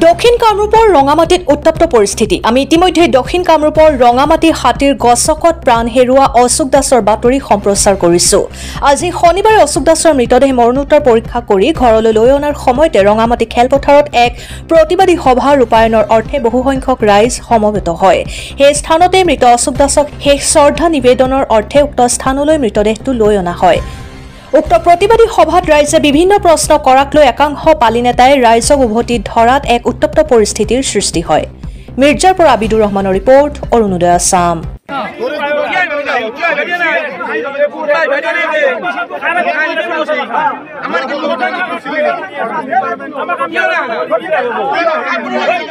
দক্ষিণ কামৰূপৰ ৰঙামাটিত উত্তপ্ত পৰিস্থিতি। আমি ইতিমধ্যে দক্ষিণ কামৰূপৰ ৰঙামাটি হাতীৰ গছকত প্ৰাণ হেৰুওৱা অশোক দাসৰ বাতৰি সম্প্ৰচাৰ কৰিছো। আজি শনিবাৰে অশোক দাসৰ মৃতদেহ মৰণোত্তৰ পৰীক্ষা কৰি ঘৰলৈ লৈ অনাৰ সময়তে ৰঙামাটি খেলপথাৰত এক প্ৰতিবাদী সভা ৰূপায়ণৰ অৰ্থে বহুসংখ্যক ৰাইজ সমবেত হয়। সেই স্থানতে মৃত অশোক দাসক শেষ শ্ৰদ্ধা নিবেদনৰ অৰ্থে উক্ত স্থানলৈ মৃতদেহটো লৈ অনা হয়। উক্ত প্ৰতিবাদী সভাত ৰাইজে বিভিন্ন প্ৰশ্ন কৰাক লৈ একাংশ পালি নেতাই ৰাইজক উভতি ধৰাত এক উত্তপ্ত পৰিস্থিতিৰ সৃষ্টি হয়। মিৰ্জাৰ পৰা আবিদুৰ ৰহমানৰ ৰিপৰ্ট, অৰুণোদয় আছাম।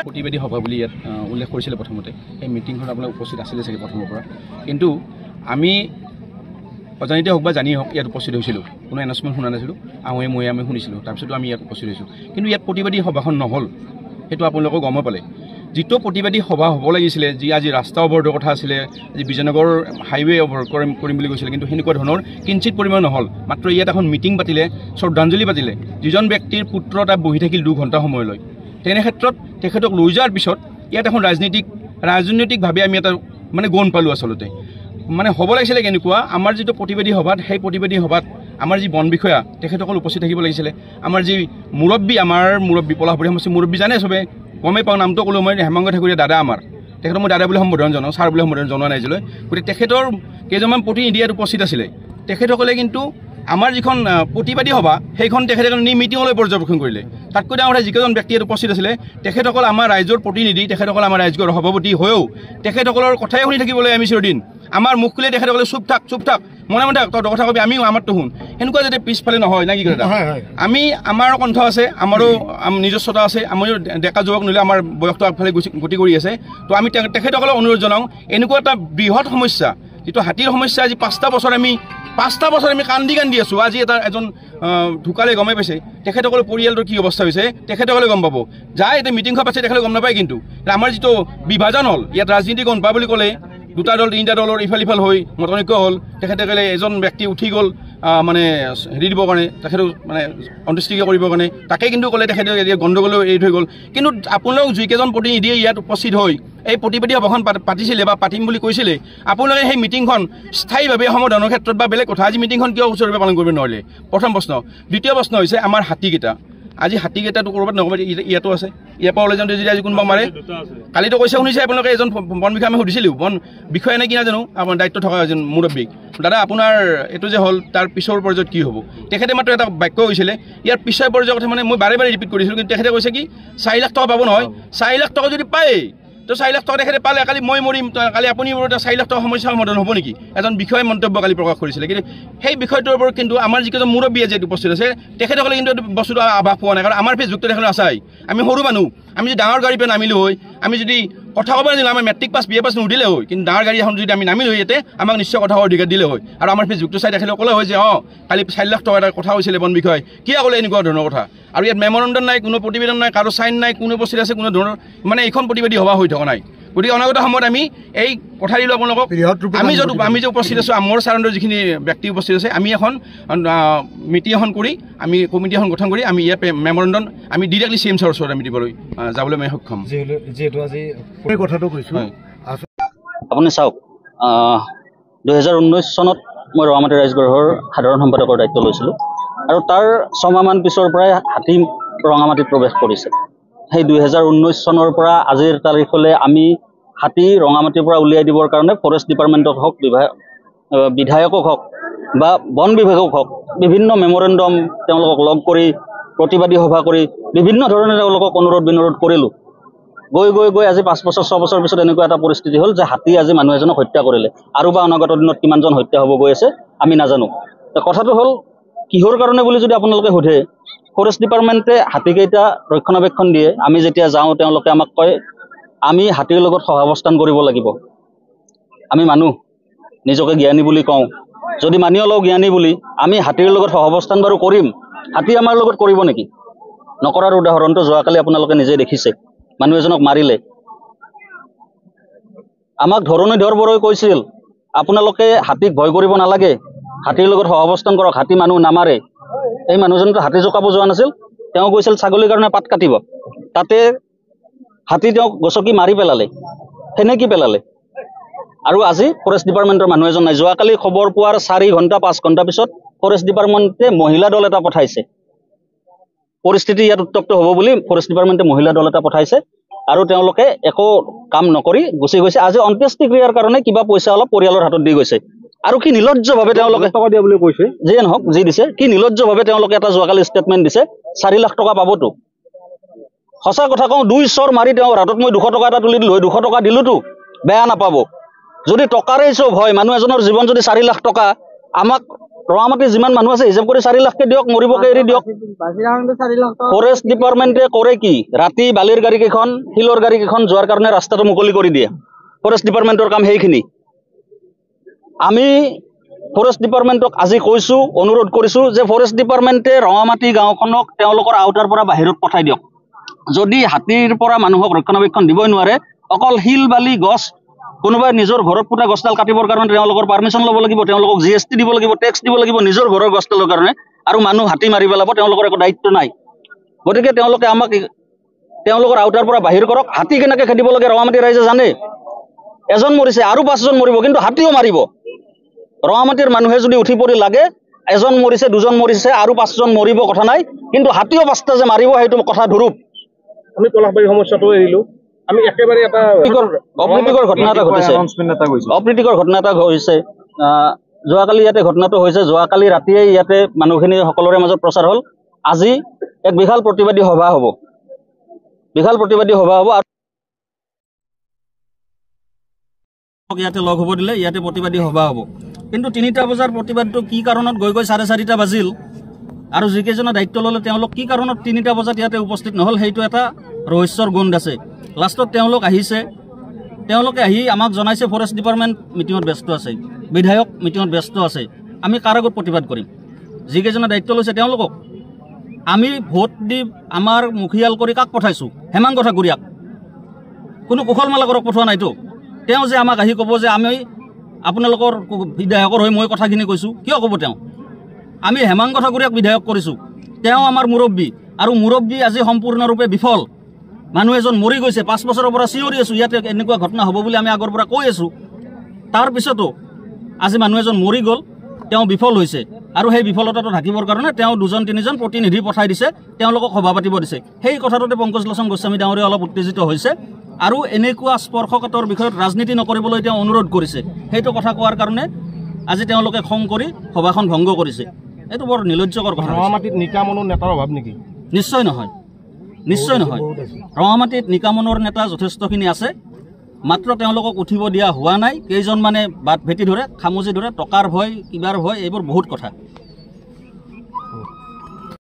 প্ৰতিবাদী সভা বুলি ইয়াত উল্লেখ কৰিছিলে প্ৰথমতে। এই মিটিংখন আপোনালোক উপস্থিত আছিলে চাগে প্ৰথমৰ পৰা, কিন্তু আমি অজানিতে হওক বা জানি হওক ইয়াত উপস্থিত হৈছিলোঁ। কোনো এনাউন্সমেণ্ট শুনা নাছিলোঁ, মই শুনিছিলোঁ। তাৰপিছতো আমি ইয়াত উপস্থিত হৈছোঁ, কিন্তু ইয়াত প্ৰতিবাদী সভাখন নহ'ল। সেইটো আপোনালোকে গমে পালে। যিটো প্ৰতিবাদী সভা হ'ব লাগিছিলে, যি আজি ৰাস্তা অৱৰোধৰ কথা আছিলে, আজি বিজয়নগৰ হাইৱে অৱৰোধ কৰিম বুলি কৈছিলে, কিন্তু সেনেকুৱা ধৰণৰ কিঞ্চিত পৰিমাণ নহ'ল। মাত্ৰ ইয়াত এখন মিটিং পাতিলে, শ্ৰদ্ধাঞ্জলি পাতিলে। যিজন ব্যক্তিৰ পুত্ৰ তাত বহি থাকিল 2 ঘণ্টা সময়লৈ, তেনে ক্ষেত্ৰত তেখেতক লৈ যোৱাৰ পিছত ইয়াত এখন ৰাজনৈতিকভাৱে আমি এটা গণ পালোঁ। আচলতে হ'ব লাগিছিলে কেনেকুৱা, আমাৰ যিটো প্ৰতিবাদী সভাত, সেই প্ৰতিবাদী সভাত আমাৰ যি বন বিষয়া তেখেতসকল উপস্থিত থাকিব লাগিছিলে। আমাৰ যি মুৰব্বী পলাশবাৰী সমষ্টিৰ মুৰব্বী জানে চবে, গমেই পাওঁ, নামটো ক'লোঁ মই, হেমাংগ ঠাকুৰীয়া দাদা আমাৰ। তেখেতক মই দাদা বুলি সম্বোধন জনাওঁ, ছাৰ বুলি সম্বোধন জনোৱা নাই আজিলৈ। গতিকে তেখেতৰ কেইজনমান প্ৰতিনিধি ইয়াত উপস্থিত আছিলে। তেখেতসকলে কিন্তু আমাৰ যিখন প্ৰতিবাদী সভা সেইখন তেখেতসকলে নি মিটিঙলৈ পৰ্যবেক্ষণ কৰিলে। তাতকৈ ডাঙৰ কথা, যিকেইজন ব্যক্তি ইয়াত উপস্থিত আছিলে তেখেতসকল আমাৰ ৰাইজৰ প্ৰতিনিধি, তেখেতসকল আমাৰ ৰাইজৰ সভাপতি হৈও তেখেতসকলৰ কথাই শুনি থাকিবলৈ আমি চিৰদিন আমাৰ মুখ খুলিয়ে তেখেতসকলে চুপ থাক মনে তই কথা কবি, আমিও আমাৰটো শুন, সেনেকুৱা যাতে পিছফালে নহয় না কি কথা। আমাৰ কণ্ঠ আছে, আমাৰো নিজস্বতা আছে, আমিও ডেকা যুৱক নিলে আমাৰ বয়সটো আগফালে গতি কৰি আছে। তো আমি তেখেতসকলক অনুৰোধ জনাওঁ, এনেকুৱা এটা বৃহৎ সমস্যা, যিটো হাতীৰ সমস্যা, আজি 5টা বছৰ আমি কান্দি আছোঁ। আজি এজন ঢুকালে গমে পাইছে, তেখেতসকলৰ পৰিয়ালটোৰ কি অৱস্থা হৈছে তেখেতসকলে গম পাব। যায় এতিয়া মিটিংখন পাতিছে, তেখেতে গম নাপায়। কিন্তু আমাৰ যিটো বিভাজন হ'ল, ইয়াত ৰাজনীতি গম পা বুলি ক'লে 2টা দল 3টা দলৰ ইফাল হ'ল, মতনৈক্য হ'ল। তেখেতে ক'লে এজন ব্যক্তি উঠি গ'ল হেৰি দিবৰ কাৰণে, তেখেতক অন্ত্যেষ্টিক্ৰিয়া কৰিবৰ কাৰণে, তাকে কিন্তু ক'লে তেখেতে গণ্ডগোল এৰি থৈ গ'ল। কিন্তু আপোনালোক যিকেইজন প্ৰতিনিধিয়ে ইয়াত উপস্থিত হৈ এই প্ৰতিবাদী সভাখন পাতিছিলে বা পাতিম বুলি কৈছিলে, আপোনালোকে সেই মিটিংখন স্থায়ীভাৱে সমাধানৰ ক্ষেত্ৰত বা বেলেগ কথা, আজি মিটিংখন কিয় সুচাৰুৰূপে পালন কৰিব নোৱাৰিলে? প্ৰথম প্ৰশ্ন। দ্বিতীয় প্ৰশ্ন হৈছে আমাৰ হাতীকেইটা। আজি হাতীকেইটাটো ক'ৰবাত নক'ৰবাত ইয়াতো আছে। ইয়াৰ পৰা ওলাই যাওঁতে যদি আজি কোনোবা মাৰে, কালিতো কৈছে শুনিছে আপোনালোকে, এজন বন বিষয়া আমি সুধিছিলোঁ, বন বিষয়া নে কি নাজানো, আপোনাৰ দায়িত্ব থকা এজন মুৰব্বীক, দাদা আপোনাৰ এইটো যে হ'ল তাৰ পিছৰ পৰ্যায়ত কি হ'ব? তেখেতে মাত্ৰ এটা বাক্য কৈছিলে, ইয়াৰ পিছৰ পৰ্যায়ৰ কথা মই বাৰে ৰিপিট কৰিছিলোঁ, কিন্তু তেখেতে কৈছে কি 4 লাখ টকা পাব নহয়। 4 লাখ টকা যদি পায়, তো 4 লাখ টকা তেখেতে পালে, কালি মই মৰিম, কালি আপুনি মৰিম, 4 লাখ টকা সমস্যা সমাধান হ'ব নেকি? এজন বিষয়াই মন্তব্য কালি প্ৰকাশ কৰিছিলে। কিন্তু সেই বিষয়টোৰ ওপৰত কিন্তু আমাৰ যিকেইজন মুৰব্বী আজি উপস্থিত আছে, তেখেতসকলে কিন্তু বস্তুটো আভাস পোৱা নাই। কাৰণ আমাৰ ফেচবুকটো তেখেতে আছাই, আমি সৰু মানুহ, আমি যদি ডাঙৰ গাড়ীৰ পৰা নামিলোঁ হয়, আমি যদি কথা ক'ব নাজিলোঁ, আমাৰ মেট্ৰিক পাছ BA পাছ নুঠিলে হয়, কিন্তু ডাঙৰ গাড়ী এখন যদি আমি নামিলোঁ ইয়াতে, আমাক নিশ্চয় কথা অধিকাৰ দিলে হয়। আৰু আমাৰ ফেচবুকটো চাই তেখেতে ক'লে হয় যে কালি 4 লাখ টকা এটা কথা হৈছিলে বন বিষয়, কিয় ক'লে এনেকুৱা ধৰণৰ কথা? আৰু ইয়াত মেমৰেণ্ডাম নাই, কোনো প্ৰতিবেদন নাই, কাৰো চাইন নাই, কোনো উপস্থিত আছে, কোনো ধৰণৰ এইখন প্ৰতিবাদী সভা হৈ থকা নাই। গতিকে অনাগত সময়ত আমি এই কথা দিলোঁ আপোনালোকক, আমি যে উপস্থিত আছোঁ, মোৰ চাৰাউণ্ডৰ যিখিনি ব্যক্তি উপস্থিত আছে, আমি এখন মিটিং এখন কৰি, আমি কমিটি এখন গঠন কৰি, আমি ইয়াত মেমৰেণ্ডাম আমি ডিৰেক্টলি CM ছাৰৰ ওচৰত আমি দিবলৈ যাবলৈ আমি সক্ষম। যিহেতু আজি কথাটো কৈছোঁ, আপুনি চাওক, 2019 চনত মই ৰঙামাটি ৰাইজগড়ৰ সাধাৰণ সম্পাদকৰ দায়িত্ব লৈছিলোঁ, আৰু তাৰ 6 মাহমান পিছৰ পৰাই হাতী ৰঙামাটিত প্ৰৱেশ কৰিছে। সেই 2019 চনৰ পৰা আজিৰ তাৰিখলৈ আমি হাতী ৰঙামাটিৰ পৰা উলিয়াই দিবৰ কাৰণে ফৰেষ্ট ডিপাৰ্টমেণ্টক হওক, বিধায়কক হওক বা বন বিভাগক হওক, বিভিন্ন মেমৰেণ্ডাম তেওঁলোকক লগ কৰি, প্ৰতিবাদী সভা কৰি, বিভিন্ন ধৰণে তেওঁলোকক অনুৰোধ বিনোধ কৰিলোঁ। গৈ আজি 5 বছৰ 6 বছৰ পিছত এনেকুৱা এটা পৰিস্থিতি হ'ল যে হাতী আজি মানুহ এজনক হত্যা কৰিলে। আৰু বা অনাগত দিনত কিমানজন হত্যা হ'ব গৈ আছে আমি নাজানো। কথাটো হ'ল, কিহৰ কাৰণে বুলি যদি আপোনালোকে সোধে, ফৰেষ্ট ডিপাৰ্টমেণ্টে হাতীকেইটা ৰক্ষণাবেক্ষণ দিয়ে। আমি যেতিয়া যাওঁ তেওঁলোকে আমাক কয় আমি হাতীৰ লগত সহাৱস্থান কৰিব লাগিব। আমি মানুহ, নিজকে জ্ঞানী বুলি কওঁ, যদি মানিও লওঁ জ্ঞানী বুলি, আমি হাতীৰ লগত সহাৱস্থান বাৰু কৰিম, হাতী আমাৰ লগত কৰিব নেকি? নকৰাৰ উদাহৰণটো যোৱাকালি আপোনালোকে নিজে দেখিছে। মানুহ এজনক মাৰিলে। আমাক ধৰণীধৰ বৰাই কৈছিল আপোনালোকে হাতীক ভয় কৰিব নালাগে, হাতীৰ লগত সহাৱস্থান কৰক, হাতী মানুহ নামাৰে। এই মানুহজনটো হাতী জোকাব যোৱা নাছিল, তেওঁ কৈছিল ছাগলীৰ কাৰণে পাত কাটিব, তাতে হাতী তেওঁক গছকি মাৰি পেলালে, সেনেকি পেলালে। আৰু আজি ফৰেষ্ট ডিপাৰ্টমেণ্টৰ মানুহ এজন নাই। যোৱাকালি খবৰ পোৱাৰ 4 ঘণ্টা 5 ঘণ্টা পিছত ফৰেষ্ট ডিপাৰ্টমেণ্টে মহিলা দল এটা পঠাইছে। পৰিস্থিতি ইয়াত উত্তপ্ত হ'ব বুলি ফৰেষ্ট ডিপাৰ্টমেণ্টে মহিলা দল এটা পঠাইছে আৰু তেওঁলোকে একো কাম নকৰি গুচি গৈছে। আজি অন্ত্যেষ্টিক্ৰিয়াৰ কাৰণে কিবা পইচা অলপ পৰিয়ালৰ হাতত দি গৈছে। আৰু কি নিলজ্জভাৱে তেওঁলোকে টকা দিয়া বুলি কৈছে, যিয়ে নহওক যি দিছে, কি নিলজ্জভাৱে তেওঁলোকে এটা যোৱাকালি ষ্টেটমেণ্ট দিছে 4 লাখ টকা পাবতো। সঁচা কথা কওঁ, 2 চৰ মাৰি তেওঁৰ হাতত মই 200 টকা এটা তুলি দিলোঁ, 200 টকা দিলোতো, বেয়া নাপাব। যদি টকাৰেই চব হয়, মানুহ এজনৰ জীৱন যদি 4 লাখ টকা, আমাক ৰঙামাটিৰ যিমান মানুহ আছে হিচাপ কৰি 4 লাখকে দিয়ক, মৰিবকে এৰি দিয়ক। ফৰেষ্ট ডিপাৰ্টমেণ্টে কৰে কি? ৰাতি বালিৰ গাড়ী কেইখন, শিলৰ গাড়ী কেইখন যোৱাৰ কাৰণে ৰাস্তাটো মুকলি কৰি দিয়ে। ফৰেষ্ট ডিপাৰ্টমেণ্টৰ কাম সেইখিনি। আমি ফৰেষ্ট ডিপাৰ্টমেণ্টক আজি কৈছোঁ, অনুৰোধ কৰিছোঁ যে ফৰেষ্ট ডিপাৰ্টমেণ্টে ৰঙামাটি গাঁওখনক তেওঁলোকৰ আওতাৰ পৰা বাহিৰত পঠাই দিয়ক। যদি হাতীৰ পৰা মানুহক ৰক্ষণাবেক্ষণ দিবই নোৱাৰে, অকল শিল বালি গছ, কোনোবাই নিজৰ ঘৰত পোতা গছডাল কাটিবৰ কাৰণে তেওঁলোকৰ পাৰ্মিশ্যন ল'ব লাগিব, তেওঁলোকক GST দিব লাগিব, টেক্স দিব লাগিব নিজৰ ঘৰৰ গছডালৰ কাৰণে, আৰু মানুহ হাতী মাৰি পেলাব, তেওঁলোকৰ একো দায়িত্ব নাই। গতিকে তেওঁলোকে আমাক তেওঁলোকৰ আওতাৰ পৰা বাহিৰ কৰক। হাতী কেনেকৈ খেদিব লাগে ৰঙামাটিৰ ৰাইজে জানে। এজন মৰিছে আৰু 5জন মৰিব, কিন্তু হাতীও মাৰিব। ৰঙামাটিৰ মানুহে যদি উঠি পৰি লাগে, এজন মৰিছে 2জন মৰিছে আৰু 5জন মৰিব, কথা নাই, কিন্তু হাতীও 5টা যে মাৰিব সেইটো কথা ধুৰুপ। আমি পলাশবাৰী সমস্যাটো এৰিলোঁ, আমি একেবাৰে এটা অপ্ৰীতিকৰ ঘটনা এটা ঘটিছে। অপ্ৰীতিকৰ ঘটনা এটা হৈছে। যোৱাকালি ইয়াতে ঘটনাটো হৈছে, যোৱাকালি ৰাতিয়ে ইয়াতে মানুহখিনি সকলোৰে মাজত প্ৰচাৰ হ'ল। আজি এক বিশাল প্ৰতিবাদী সভা হ'ব, বিশাল প্ৰতিবাদী সভা হ'ব। আৰু ইয়াতে লগ হ'ব দিলে, ইয়াতে প্ৰতিবাদী সভা হ'ব। কিন্তু 3টা বজাৰ প্ৰতিবাদটো কি কাৰণত গৈ 4:30 বাজিল, আৰু যিকেইজনে দায়িত্ব ল'লে তেওঁলোক কি কাৰণত 3টা বজাত ইয়াতে উপস্থিত নহ'ল, সেইটো এটা ৰহস্যৰ গোন্ধ আছে। লাষ্টত তেওঁলোক আহিছে, তেওঁলোকে আহি আমাক জনাইছে ফৰেষ্ট ডিপাৰ্টমেণ্ট মিটিঙত ব্যস্ত আছে, বিধায়ক মিটিঙত ব্যস্ত আছে। আমি কাৰ আগত প্ৰতিবাদ কৰিম? যিকেইজনে দায়িত্ব লৈছে তেওঁলোকক। আমি ভোট দি আমাৰ মুখিয়াল কৰি কাক পঠাইছোঁ? হেমাংগ ঠাকুৰীয়াক। কোনো কুশল মালাকৰক পঠোৱা নাইতো। তেওঁ যে আমাক আহি ক'ব যে আমি আপোনালোকৰ বিধায়কৰ হৈ মই কথাখিনি কৈছোঁ, কিয় ক'ব তেওঁ? আমি হেমাংগ ঠাকুৰীয়াক বিধায়ক কৰিছোঁ, তেওঁ আমাৰ মুৰব্বী, আৰু মুৰব্বী আজি সম্পূৰ্ণৰূপে বিফল। মানুহ এজন মৰি গৈছে, 5 বছৰৰ পৰা চিঞৰি আছোঁ ইয়াতে এনেকুৱা ঘটনা হ'ব বুলি আমি আগৰ পৰা কৈ আছোঁ। তাৰপিছতো আজি মানুহ এজন মৰি গ'ল, তেওঁ বিফল হৈছে, আৰু সেই বিফলতাটো ঢাকিবৰ কাৰণে তেওঁ 2-3জন প্ৰতিনিধি পঠাই দিছে, তেওঁলোকক সভা পাতিব দিছে। সেই কথাটোতে পংকজ লোচন গোস্বামী ডাঙৰীয়া অলপ উত্তেজিত হৈছে, আৰু এনেকুৱা স্পৰ্শকাতৰ বিষয়ত ৰাজনীতি নকৰিবলৈ তেওঁ অনুৰোধ কৰিছে। সেইটো কথা কোৱাৰ কাৰণে আজি তেওঁলোকে খং কৰি সভাখন ভংগ কৰিছে। এইটো বৰ নিলজ্জকৰ কথা। ৰঙামাটিত নিকামনৰ নেতাৰ অভাৱ নেকি? নিশ্চয় নহয়, নিশ্চয় নহয়। ৰঙামাটিত নিকামনৰ নেতা যথেষ্টখিনি আছে, মাত্ৰ তেওঁলোকক উঠিব দিয়া হোৱা নাই। কেইজনমানে বাট ভেটি ধৰে, খামুচি ধৰে, টকাৰ ভয়, কিবাৰ ভয়, এইবোৰ বহুত কথা।